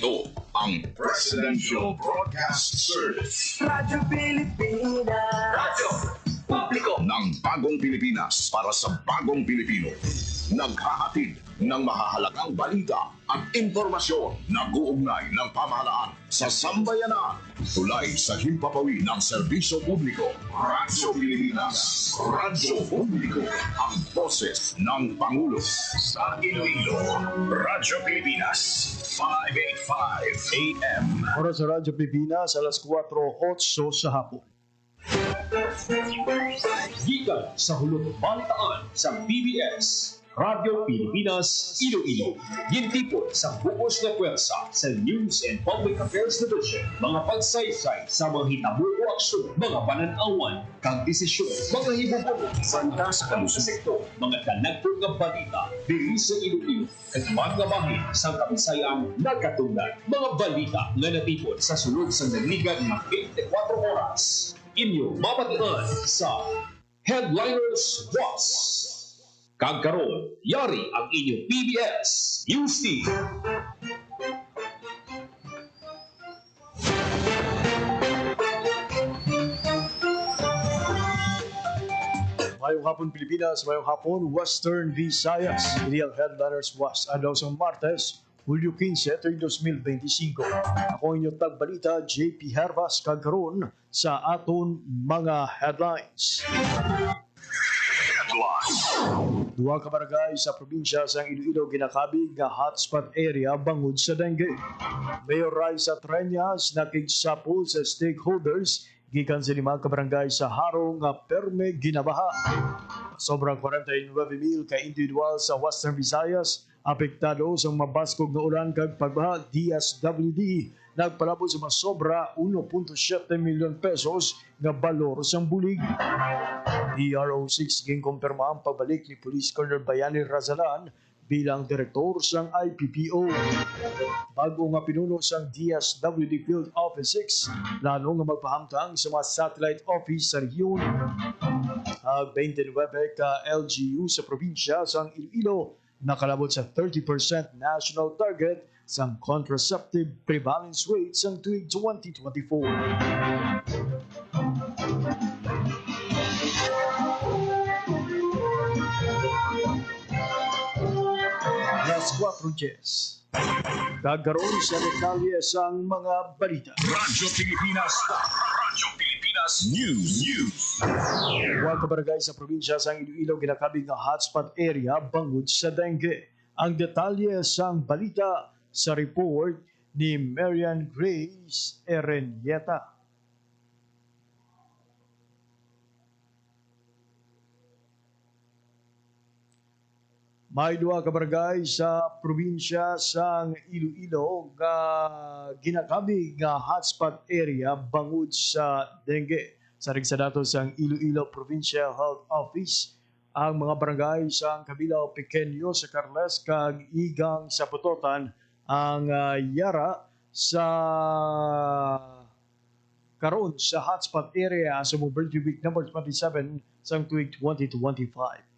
Ito ang Presidential Broadcast Service. Radyo Pilipinas. Radyo Publiko ng Bagong Pilipinas para sa Bagong Pilipino. Naghahatid ng mahahalagang balita at impormasyon na guugnay ng pamahalaan sa sambayanan. Tulay sa himpapawid ng serbisyo publiko. Radyo Pilipinas. Radyo Publiko. Ang boses ng Pangulo. Sa Iloilo, Radyo Pilipinas. 585 AM. Oras sa Radyo Pilipinas, alas 4:08 sa hapon. Gikan sa hulog balitaan sa PBS, Radyo Pilipinas, Iloilo. Gintipon sa bukos na pwersa sa News and Public Affairs Division. Mga pagsaysay sa mga hitabo o aksyon, mga pananawan, kang desisyon, mga hibubuno, santa sa kalususekto, mga danagpong nga balita, diri sa Iloilo, at mga bahin sa kabisayang nagkatungdan. Mga balita nga natipon sa sunod sa naligan ng 24 oras. Inyo mapatian sa Headliners Was. Kagkaroon, yari ang inyong PBS News Team. Mayong hapon Pilipinas, mayong hapon Western Visayas. Ini ang Headliners Was. Adlaw sa Martes, Hulyo 15, 2025. Ako ang inyong tagbalita, JP Hervas, kagkaroon sa aton mga headlines. Duha ka barangay sa probinsya sa Iloilo ginakabig nga hotspot area bangod sa dengue. Mayor Raisa Treñas nakigsapol sa stakeholders gikan sa 5 ka barangay sa Haro nga perme ginabaha. Sobrang 49,000 ka individual sa Western Visayas apektado sa mabaskog na ulan kag pagbaha. DSWD nagpalabot sa masobra 1.7 milyon pesos nga balor sa bulig. DRO6 ginkumpirma ang pagbalik ni Police Colonel Bayani Razalan bilang direktor sang IPPO. Bago nga pinuno sang DSWD Field Office 6, lalo nga magpahamtang sa mga satellite office sa rehiyon. Ang 29 ka LGU sa probinsya sang Iloilo nakalabot sa 30% national target sang contraceptive prevalence rate sang tuig 2024. Alas 4:10. Kagkaroon sa detalye sang mga balita. Radyo Pilipinas. Radyo Pilipinas News. Huwag kabarangay sa probinsya sa Iloilo ginakabig nga hotspot area bangod sa dengue. Ang detalye sang balita sa report ni Marian Grace Erenieta. May duha ka barangay sa probinsya sang Iloilo nga ginakabig nga hotspot area bangod sa dengue. Sarig sa datos sang Iloilo Provincial Health Office, ang mga barangay sang Kabilao Pequeño sa Carles kag Igang sa Putotan ang yara sa karon sa hotspot area sa Mobility Week number 27 sang tuig 2025.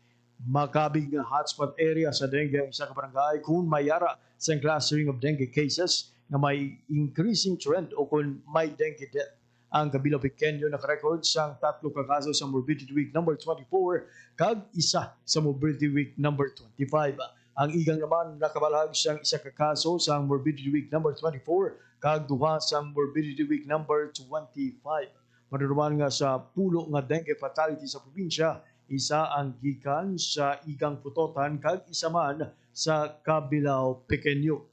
Makabig nga hotspot area sa dengue ang isa ka barangay kung mayara sa clustering of dengue cases na may increasing trend o kung may dengue death. Ang Kabilao Pequeño nakarecord sang 3 ka kaso sa Morbidity Week number 24 kag isa sa Morbidity Week number 25. Ang Igang naman nakabalag sang isa ka kaso sa Morbidity Week number 24 kag duha sa Morbidity Week number 25. Manuruman nga sa pulo nga dengue fatality sa probinsya, isa ang gikan sa Igang Putotan kag isa man sa Kabilao Pequeño.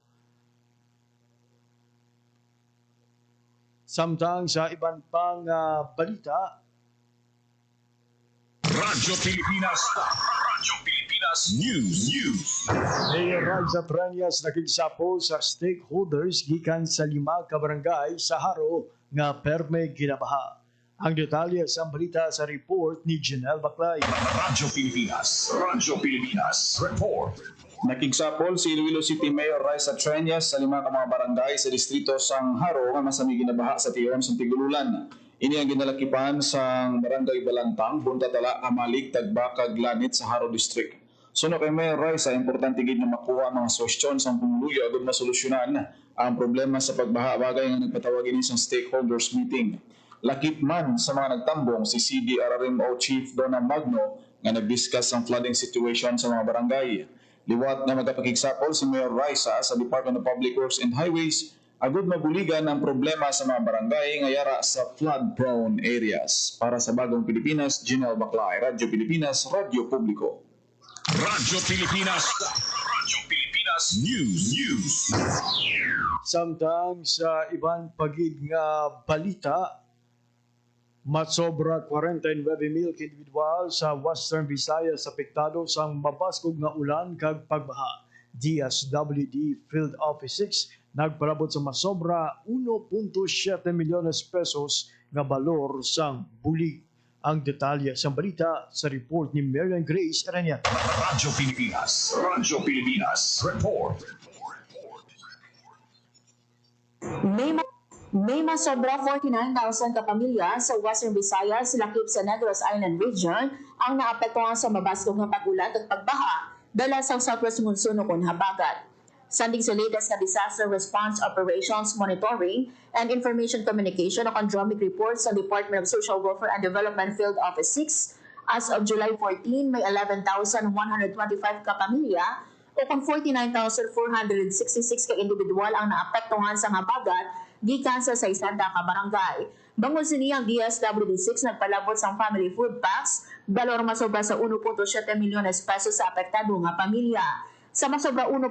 Samtang sa iban pang balita, Radyo Pilipinas. Radyo Pilipinas News. Mayor Raisa Treñas nakigsapol sa stakeholders gikan sa 5 ka barangay sa Haro nga perme ginabaha. Ang detalye sa balita sa report ni Janelle Baclay. Radyo Pilipinas. Radyo Pilipinas Report. Nakigsapol si Iloilo City Mayor Raisa Treñas sa 5 ka mga barangay sa distrito sang Haro nga masami ginabaha sa tiyon sa Tigululan. Ini ang ginalakipan sa barangay Balantang, Buntatala, Amalig, Tagbaka, Glanit sa Haro District. Suno kay Mayor Raisa, importante gid na makuha ang mga suwestyon sa pumuluyo agad masolusyonan ang problema sa pagbaha bagay nga nagpatawag ini sa stakeholders meeting. Lakip man sa mga nagtambong si CDRRMO Chief Donna Magno nga nag-discuss ang flooding situation sa mga barangay. Liwat na magkapakigsapol si Mayor Raisa sa Department of Public Works and Highways agud mabuligan ang problema sa mga barangay nga yara sa flood-prone areas. Para sa Bagong Pilipinas, Jinel Baclay, Radyo Pilipinas, Radyo Publiko. Radyo Pilipinas. Radyo Pilipinas News. Samtang sa ibang pagid nga balita, matsobra 49,000 individual sa Western Visayas apektado sa mabaskog nga ulan kag pagbaha. DSWD Field Office 6 nagpalabot sa masobra 1.7 milyones pesos nga balor sang bulig. Ang detalye sa balita sa report ni Marian Grace Aranyata. Radyo Pilipinas. Radyo Pilipinas. Report. May masobra 49,000 kapamilya sa Western Visayas lakip sa Negros Island Region ang naapektuhan sa mabaskog nga pag-ulan at pagbaha dala sa Southwest Monsoon kon habagat. Sanding sa latest na Disaster Response Operations Monitoring and Information Communication o Condromic reports sa Department of Social Welfare and Development Field Office 6, as of July 14, may 11,125 kapamilya o kung 49,466 ka individual ang naapektuhan sa habagat gikan sa 60 ka barangay. Bangon siniyang DSWD6 nagpalabot sa family food packs, balor masobra sa 1.7 milyones pesos sa apektado nga pamilya. Sa masobra 1.7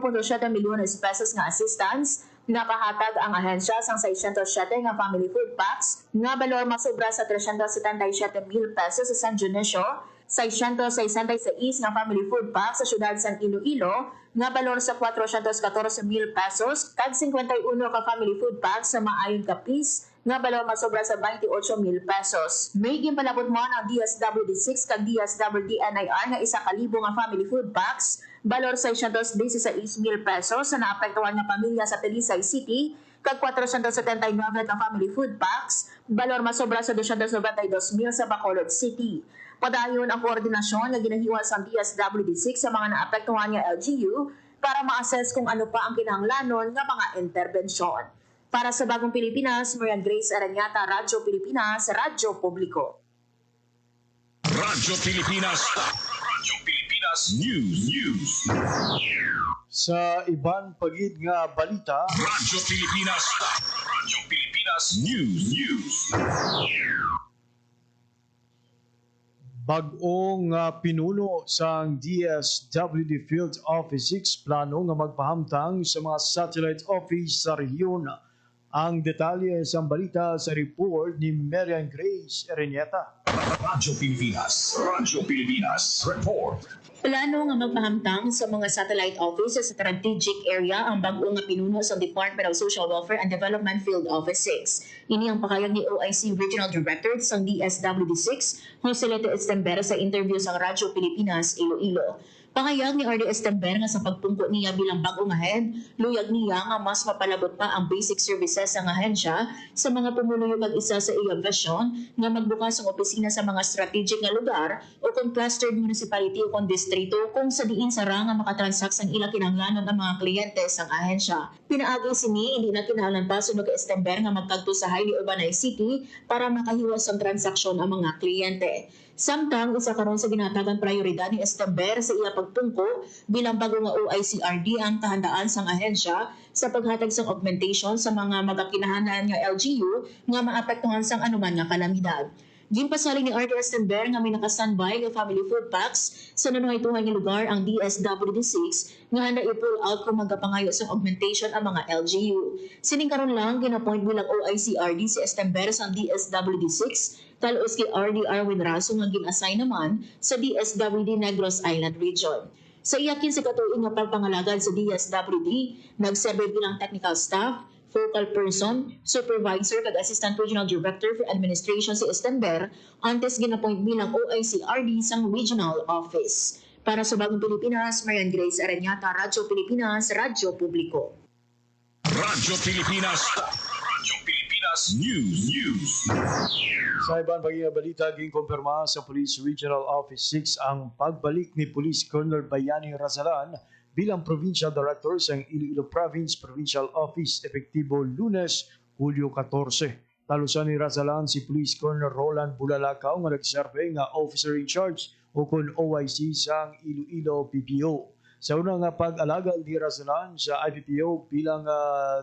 milyones pesos nga assistance, nakahatag ang ahensya sang 607 nga family food packs, nga balor masobra sa 377,000 pesos sa San Dionisio, 666 nga family food packs sa syudad San Iloilo, nga balor sa 414,000 pesos, kag 51 ka family food packs sa Maayon Capiz, nga balor masobra sa 28,000 pesos. May gimpalabot mo ng DSWD6 kag DSWD-NIR nga 1,000 nga family food packs, balor sa 616,000 pesos sa naapektuhan nga pamilya sa Talisay City, kag 479 ka family food packs, balor masobra sa 292,000 sa Bacolod City. Padayon ang koordinasyon nga ginahiwa sa DSWD6 sa mga naapektuhan nga LGU para ma-assess kung ano pa ang kinahanglanon nga mga interbensyon. Para sa Bagong Pilipinas, Marian Grace Aranyata, Radyo Pilipinas, Radyo Publiko. Radyo Pilipinas. Radyo Pilipinas News. Sa ibang pagid nga balita, Radyo Pilipinas. Radyo Pilipinas News. bag-ong pinuno sa DSWD Field Office 6 plano nga magpahamtang sa mga satellite office sa rehiyon. Ang detalye sa balita sa report ni Marian Grace Aranyeta. Radyo Pilipinas. Radyo Pilipinas. Report. Plano nga magpahamtang sa mga satellite offices sa strategic area ang bag-o nga pinuno sa Department of Social Welfare and Development Field Office 6. Ini ang pakayag ni OIC Regional Director sa DSWD6, Jose Leto Estembera sa interview sa Radyo Pilipinas, Iloilo. Pangayag ni RD Estember nga sa pagpungko niya bilang bagong ahen, luyag niya nga mas mapalabot pa ang basic services ng ahensya sa mga pumuluyo mag-isa sa iyang vision nga magbukas ang opisina sa mga strategic nga lugar o kung clustered municipality o kung distrito kung sa diin sa nga makatransact ang ilang kinahanglanon ang mga kliyente sa ahensya. Pinaagi sini, hindi na kinahanglan pa sunod kay Estember nga magkadto sa highly urbanized city para makahiwas ang transaksyon ang mga kliyente. Samtang isa karon sa ginatagang prioridad ni Estember sa iya pagtungko bilang bago nga OICRD ang kahandaan sang ahensya sa paghatag sang augmentation sa mga magakinahanglan nga LGU nga maapektuhan sang anuman nga kalamidad. Ginpasaling ni RD Estember nga may naka-standby nga family food packs sa nanungaytuhan nga lugar ang DSWD6 nga handa i-pull out kung magapangayo sa augmentation ang mga LGU. Sining karon lang ginapoint bilang OICRD si Estember sa DSWD6 talos kay RD Arwin Raso nga gin-assign naman sa DSWD Negros Island Region. Sa iyakin sa katuig nga pagpangalagad sa DSWD, nagserve bilang technical staff, focal person, supervisor kag assistant regional director for administration si Estember, antes ginapoint bilang OICRD sang regional office. Para sa Bagong Pilipinas, Marian Grace Aranyata, Radyo Pilipinas, Radyo Publiko. Radyo Pilipinas. Radyo Pilipinas Pilipinas News. Sa ibang bagay balita, ginumpirma sa Police Regional Office 6 ang pagbalik ni Police Colonel Bayani Razalan bilang Provincial Director sa Iloilo Province Provincial Office epektibo Lunes, Hulyo 14. Talusan ni Razalan si Police Colonel Roland Bulalakaw nga nagserve nga Officer in Charge o kun OIC sa Iloilo PPO. Sa unang pag-alagal ni Razalan sa IPPO bilang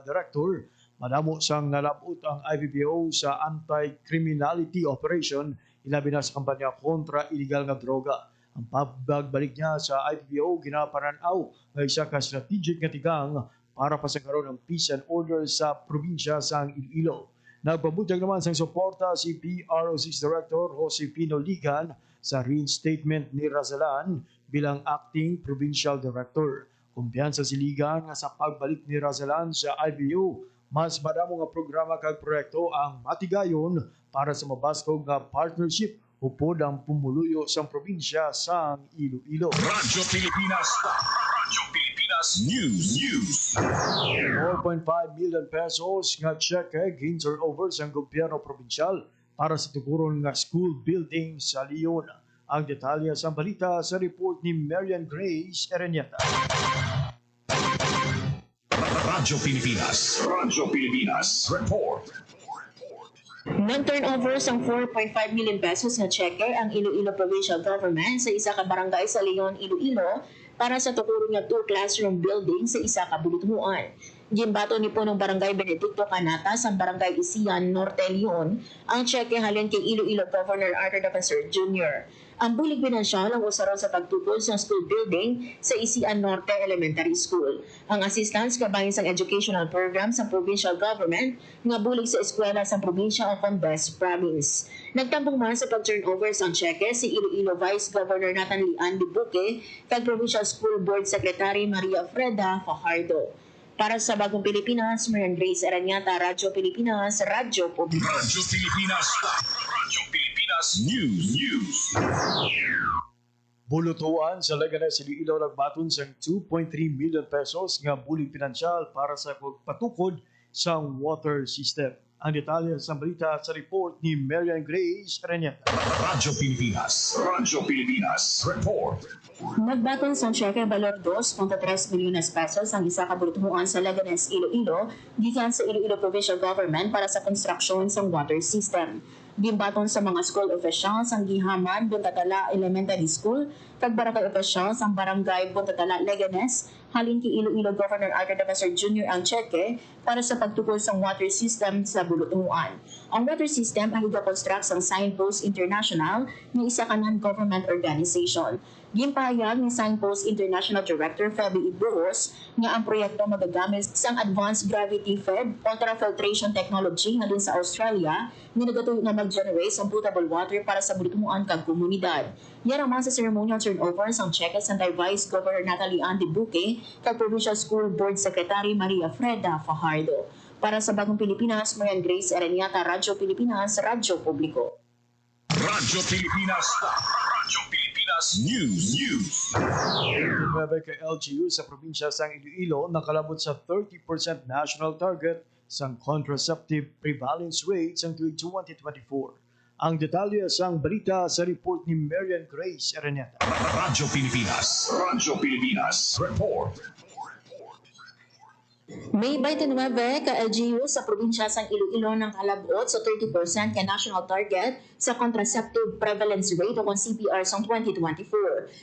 Director, madamo sang nalabot ang IPPO sa anti-criminality operation ilabi na sa kampanya kontra illegal nga droga. Ang pagbalik niya sa IPPO ginaparanaw ng isa ka strategic nga tigang para pasagaron ng peace and order sa probinsya sa Iloilo. Nagpabutang naman sa suporta si PRO6 Director Jose Pino Ligan sa reinstatement ni Razalan bilang acting provincial director. Kumpiyansa si Ligan nga sa pagbalik ni Razalan sa IPPO, mas madamo nga programa kag proyekto ang matigayon para sa mabaskog nga partnership upod ang pumuluyo sa probinsya sa Iloilo. Radyo Pilipinas News. 4.5 million pesos nga cheque gintur over sa gobyerno probinsyal para sa tuguron nga school building sa Leon. Ang detalye sa balita sa report ni Marian Grace Erenieta. Radyo Pilipinas Report. Nag-turnover sang 4.5 million pesos na cheque ang Iloilo Provincial Government sa isa ka barangay sa Leon, Iloilo para sa tukurong nga 2 classroom building sa isa ka bulutmuan. Gimbato ni punong barangay Benedicto Canatas ang barangay Isian, Norte, Leon ang cheque halin kay Iloilo Governor Arthur Dapaser Jr. Ang bulig pinansyal ang usaron sa pagtukol sa school building sa Isian Norte Elementary School. Ang assistance kabahin sa educational program sa provincial government nga bulig sa eskwela sa probinsya o Condes Province. Nagtambong man sa pag-turnover sa cheque si Iloilo Vice Governor Nathan Lian Dibuque kag Provincial School Board Secretary Maria Freda Fajardo. Para sa Bagong Pilipinas, Marian Grace Erenieta, Radyo Pilipinas, Radyo Publiko. Radyo Pilipinas News. Bulutuan sa Leganes, Iloilo nagbaton sa 2.3 million pesos nga bulig pinansyal para sa pagpatukod sa water system. Ang detalye sa balita sa report ni Marian Grace Erenieta. Radyo Pilipinas Report. Nagbaton sa cheque balor 2.3 milyones pesos ang isa ka bulutmuan sa Leganes, Iloilo, gikan sa Iloilo Provincial Government para sa konstruksyon sa water system. Gimbaton sa mga school officials ang Gihaman, Buntatala Elementary School, kag barangay officials ang Barangay Buntatala, Leganes, halin kay Iloilo Governor Arthur Dapaser Jr. ang cheque para sa pagtukol sa water system sa bulutmuan. Ang water system ay higa-construct sa Signpost International ng isa ka non-government organization. Gimpahayag ni Signpost International Director Feby Iburos nga ang proyekto magagamit sa advanced gravity-fed ultrafiltration technology nga din sa Australia nga nagatuloy na mag-generate ng potable water para sa bulutmuan kag komunidad. Yan naman sa ceremonial turnover sang cheque sa Vice Governor Natalie Ann Dibuque kag Provincial School Board Secretary Maria Freda Fajardo. Para sa Bagong Pilipinas, Marian Grace Erenieta, Radyo Pilipinas, Radyo Publiko. Radyo Pilipinas News. Nueve kay LGU sa probinsya sa Iloilo nakalabot sa 30% national target sa contraceptive prevalence rate sa 2024. Ang detalye sa balita sa report ni Marian Grace Erenieta. Radyo Pilipinas Report. May 29 ka LGU sa probinsya sa Iloilo ng kalabot sa 30% ka national target sa contraceptive prevalence rate o CPR sa 2024.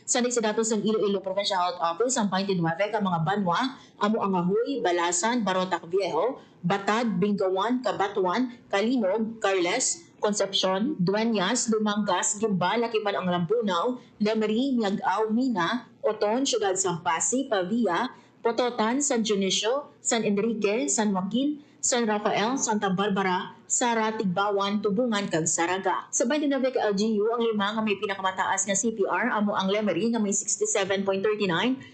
Sa datos ng Iloilo Provincial Health Office, ang 29 ka mga banwa, amo ang Ahoy, Balasan, Barotac Viejo, Batad, Bingawan, Cabatuan, Kalinog, Carles, Concepcion, Dueñas, Dumangas, Gimbal, Lakiman ang Lambunaw, Lemery, Miagao, Mina, Oton, Ciudad Sampasi, Pavia, Pototan, San Dionisio, San Enrique, San Joaquin, San Rafael, Santa Barbara, Sara, Tigbawan, Tubungan, kag Saraga. Sa 29 ka LGU, ang lima nga may pinakamataas nga CPR, amo ang Lemery nga may 67.39,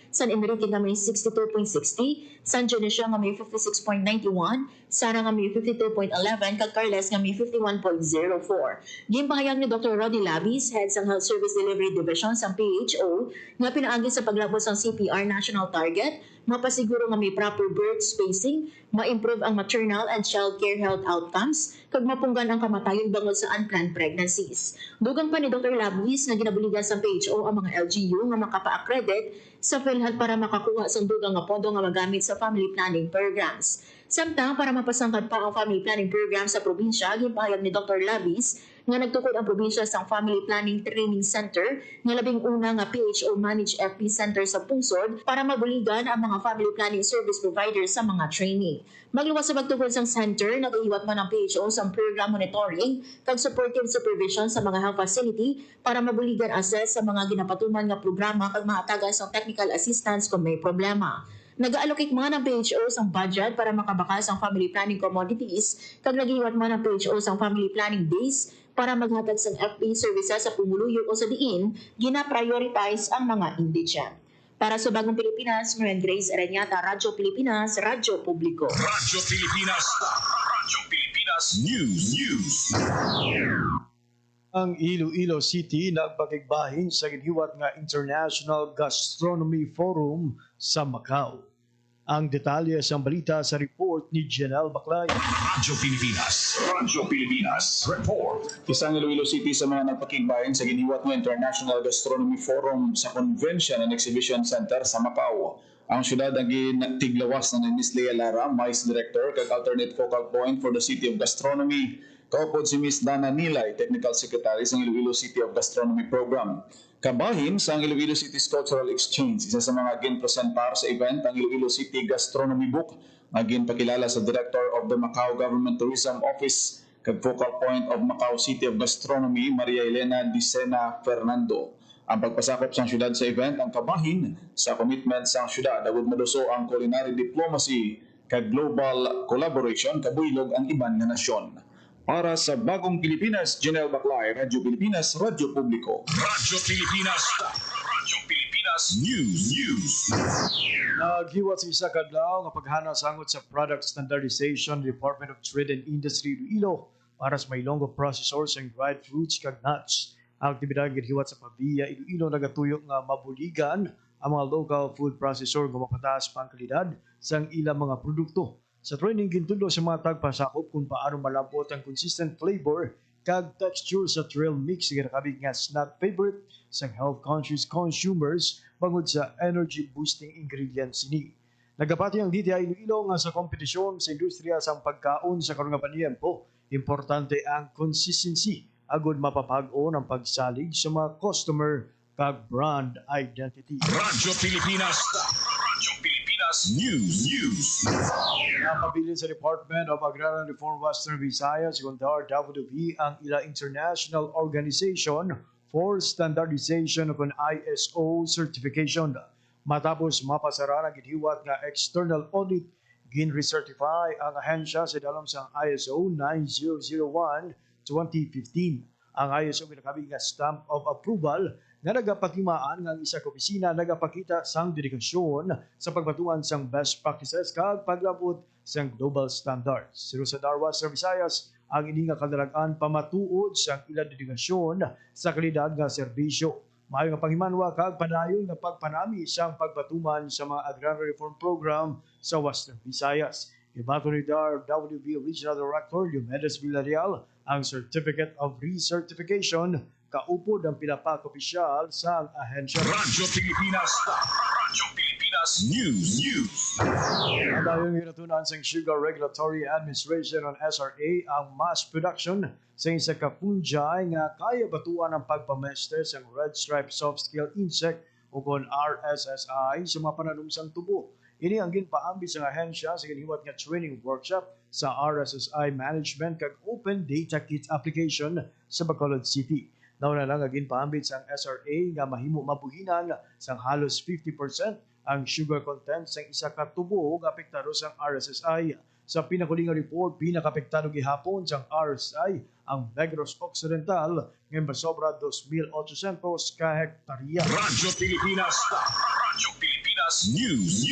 San Enrique nga may 62.60, San Dionisio nga may 56.91, Sara nga may 52.11, kag Carles nga may 51.04. Gimpahayag ni Dr. Roddy Labis, Head sa Health Service Delivery Division sa PHO, nga pinaagi sa paglabot sa CPR national target, mapasiguro nga may proper birth spacing, ma-improve ang maternal and child care health outcomes, kag mapunggan ang kamatayon bangod sa unplanned pregnancies. Dugang pa ni Dr. Labis nga ginabuligan sa PHO ang mga LGU nga makapa-accredit sa PhilHealth para makakuha sa dugang nga pondo nga magamit sa family planning programs. Samtang para mapasangkad pa ang family planning program sa probinsya, gipahayag ni Dr. Labis nga nagtukod ang probinsya sa Family Planning Training Center nga labing una nga PHO Managed FP Center sa Pungsod para mabuligan ang mga family planning service providers sa mga training. Magluwas sa pagtukod sa center, nagahiwat man ang PHO sa program monitoring kag supportive supervision sa mga health facility para mabuligan assess sa mga ginapatuman nga programa kag mahatagan sa technical assistance kung may problema. Nag-allocate man ang PHO sang budget para makabakas ang family planning commodities kag nagihiwat man ang PHO sang family planning days para maghatag sang FP services sa pumuluyog o sa diin, gina-prioritize ang mga indigent. Para sa Bagong Pilipinas, Marian Grace Arañata, Radyo Pilipinas, Radyo Publiko. Radyo Pilipinas. Radyo Pilipinas News. Ang Iloilo City nagpakigbahin sa giniwat nga International Gastronomy Forum sa Macau. Ang detalye sa balita sa report ni Janelle Baclay. Radyo Pilipinas. Radyo Pilipinas. Report. Isang Iloilo City sa mga nagpakigbahin sa giniwat ng International Gastronomy Forum sa Convention and Exhibition Center sa Macau. Ang syudad ang tiglawas na ni Ms. Lea Lara, Vice Director, kag alternate focal point for the City of Gastronomy. Kaupod si Ms. Dana Nilay, Technical Secretary sa Iloilo City of Gastronomy Program. Kabahin sa Iloilo City's Cultural Exchange, isa sa mga ginpresentar sa event ang Iloilo City Gastronomy Book, na ginpakilala sa Director of the Macau Government Tourism Office kag focal point of Macau City of Gastronomy, Maria Elena Dicena Fernando. Ang pagpasakop sa syudad sa event ang kabahin sa commitment sa syudad agud maluso ang culinary diplomacy kag global collaboration kabuylog ang iban nga nasyon. Para sa Bagong Pilipinas, Janelle Baclay, Radyo Pilipinas, Radyo Publiko. Radyo Pilipinas. Radyo Pilipinas News. Naghiwat sa isa kadlaw nga paghana sangot sa Product Standardization Department of Trade and Industry Iloilo para sa may longo processors and dried fruits kag nuts. Ang aktibidad gidhiwat sa Pavia Iloilo nagatuyo nga mabuligan ang mga local food processor nga mapataas pang kalidad sang ilang mga produkto. Sa training gintulo sa mga tagpasakop kung paano malampot ang consistent flavor kag texture sa trail mix nga nakabig nga snack favorite sa health-conscious consumers bangod sa energy-boosting ingredients ni. Nagapati ang DTI Iloilo nga sa kompetisyon sa industriya sa pagkaon sa karong nga paniyempo, importante ang consistency agud mapapag-on ang pagsalig sa mga customer kag brand identity. Radyo Pilipinas. Radyo Pilipinas News. Napabilin sa Department of Agrarian Reform Western Visayas, Gondar WV ang ila International Organization for Standardization of an ISO certification. Matapos mapasara ng gidhiwat nga external audit, gin-recertify ang ahensya sa dalom sa ISO 9001-2015. Ang ISO ginakabig nga stamp of approval nga nagapatimaan nga ang isa ka opisina nagapakita sang dedikasyon sa pagbatuan sang best practices kag paglabot sang global standards. Siro sa Darwa sa Visayas, ang ini nga kadalagan pamatuod sang ila dedikasyon sa kalidad nga serbisyo. Maayo nga panghimanwa kag padayon nga pagpanami sang pagpatuman sa mga agrarian reform program sa Western Visayas. Ibato ni WV Regional Director Diomedes Villarreal ang Certificate of Recertification kaupod ang pinapak opisyal sa ahensya. Radyo Pilipinas. Radyo Pilipinas News. Adayon ginatunan sa Sugar Regulatory Administration on SRA ang mass production sa isa ka fungi nga kaya batuan ang pagpameste sa red stripe soft scale insect o kon RSSI sa mga pananumsang tubo. Ini ang ginpaambi sa ahensya sa giniwat nga training workshop sa RSSI management kag open data kit application sa Bacolod City. Nauna lang ang ginpaambit sa SRA nga mahimo mabuhinan sang halos 50% ang sugar content sa isa ka tubo nga apektado sang RSSI. Sa pinakuling report, pinakapektado gihapon sang RSI ang Negros Occidental nga masobra 2,800 ka hektarya. Radyo Pilipinas. Radyo Pilipinas News.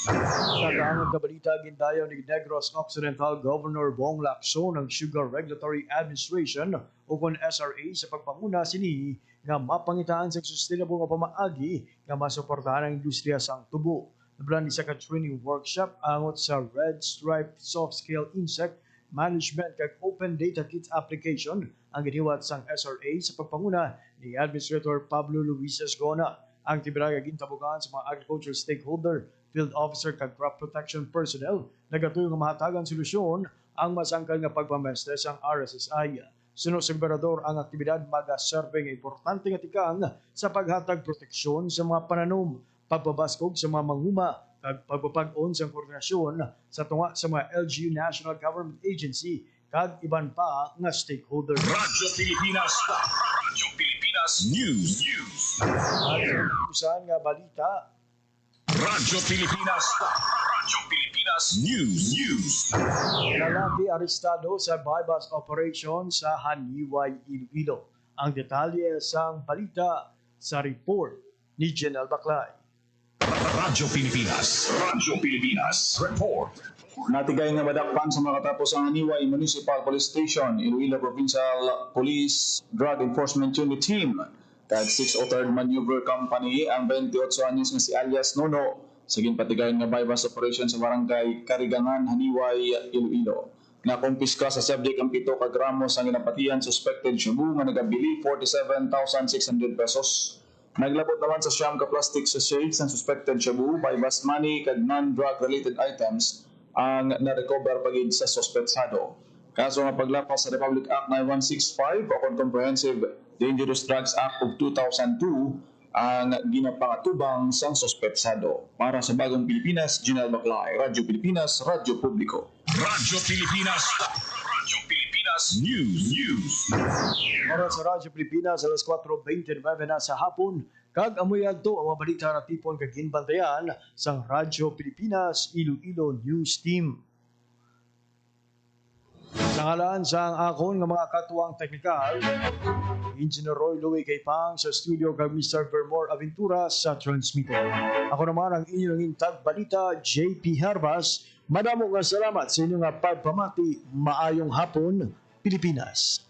Sa kaangon na balita, gindayaw ni Negros Occidental Governor Bong Lacson ng Sugar Regulatory Administration o kon SRA sa pagpanguna sini nga mapangitaan sa sustainable nga pamaagi nga masuportahan ang industriya sang tubo. Nablan isa ka training workshop angot sa Red Stripe Soft Scale Insect Management kag Open Data Kit Application ang giniwat sang SRA sa pagpanguna ni Administrator Pablo Luises Gona. Ang tibirag gintabugan sa mga agriculture stakeholder, field officer kag crop protection personnel nagatuyo nga mahatagan solusyon ang masangkal nga pagpamestre sang RSSI. Suno sa gobernador ang aktibidad magaserve nga importante nga tikang sa paghatag proteksyon sa mga pananom, pagbabaskog sa mga manghuma kag pagpapag-on sa koordinasyon sa tunga sa mga LGU National Government Agency kag iban pa nga stakeholder. Radyo Pilipinas. Radyo Pilipinas News. At usan nga balita, Radyo Pilipinas. Radyo Pilipinas News. lalaki arestado sa bypass operation sa Haniway, Iloilo. Ang detalye sang balita sa report ni Jenel Baclay. Radyo Pilipinas. Radyo Pilipinas Report. Natigay nga badakpan sa mga katapos ang Haniway Municipal Police Station, Iloilo Provincial Police Drug Enforcement Unit Team. Kag 603rd Maneuver Company ang 28 anyos nga si alias Nono sa ginpatigayon nga bypass operation sa barangay Karigangan, Haniway, Iloilo. Nakumpiska sa subject ang 7 ka gramos ang ginapatian suspected shabu nga nagabili 47,600 pesos. Naglabot naman sa siyam ka plastic sachets ang suspected shabu, bypass money kag non-drug related items ang na-recover pagid sa suspetsado. Kaso nga paglapas sa Republic Act 9165 o Comprehensive Dangerous Drugs Act of 2002 ang ginapangatubang sang suspetsado. Para sa Bagong Pilipinas, Jenel Baclay, Radyo Pilipinas, Radyo Publiko. Radyo Pilipinas. Radyo Pilipinas News. Oras sa Radyo Pilipinas, alas 4:29 na sa hapon. Kag amoy adto ang mga balita na tipon kag ginbantayan sang Radyo Pilipinas Iloilo News Team. Sa ngalan sang akon nga mga katuwang teknikal, Engineer Roy Louie Kaipang sa studio kag Mr. Vermore Aventura sa transmitter. Ako naman ang inyong intag balita, JP Harbas. Madamo nga salamat sa inyong pagpamati. Maayong hapon, Pilipinas.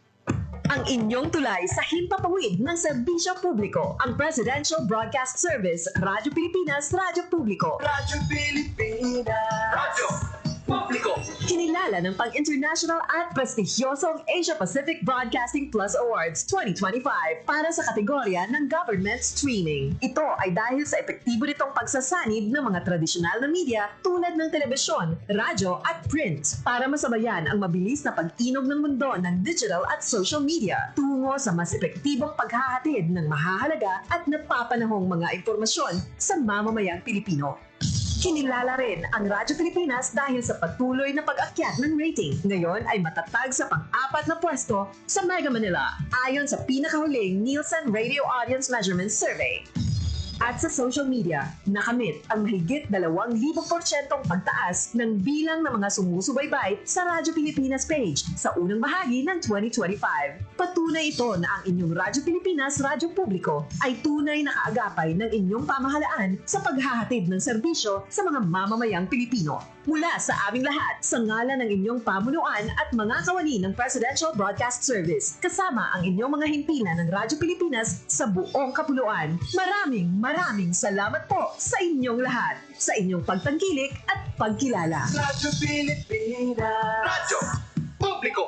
Ang inyong tulay sa himpapawid ng serbisyo publiko, ang Presidential Broadcast Service, Radyo Pilipinas, Radyo Publiko. Radyo Pilipinas. Radyo Publiko. Kinilala ng pang-international at prestigyosong Asia Pacific Broadcasting Plus Awards 2025 para sa kategorya ng Government Streaming. Ito ay dahil sa epektibo nitong pagsasanib ng mga tradisyonal na media tulad ng telebisyon, radyo at print para masabayan ang mabilis na pag-inog ng mundo ng digital at social media tungo sa mas epektibong paghahatid ng mahahalaga at napapanahong mga impormasyon sa mamamayang Pilipino. Kinilala rin ang Radyo Pilipinas dahil sa patuloy na pag-akyat ng rating. Ngayon ay matatag sa pang-4 na pwesto sa Mega Manila ayon sa pinakahuling Nielsen Radio Audience Measurement Survey. At sa social media, nakamit ang mahigit 2,000% pagtaas ng bilang ng mga sumusubaybay sa Radyo Pilipinas page sa unang bahagi ng 2025. Patunay ito na ang inyong Radyo Pilipinas Radyo Publiko ay tunay na kaagapay ng inyong pamahalaan sa paghahatid ng serbisyo sa mga mamamayang Pilipino. Mula sa aming lahat, sa ngalan ng inyong pamunuan at mga kawani ng Presidential Broadcast Service, kasama ang inyong mga himpilan ng Radyo Pilipinas sa buong kapuluan. Maraming salamat po sa inyong lahat, sa inyong pagtangkilik at pagkilala. Radyo Pilipinas. Radyo Publiko.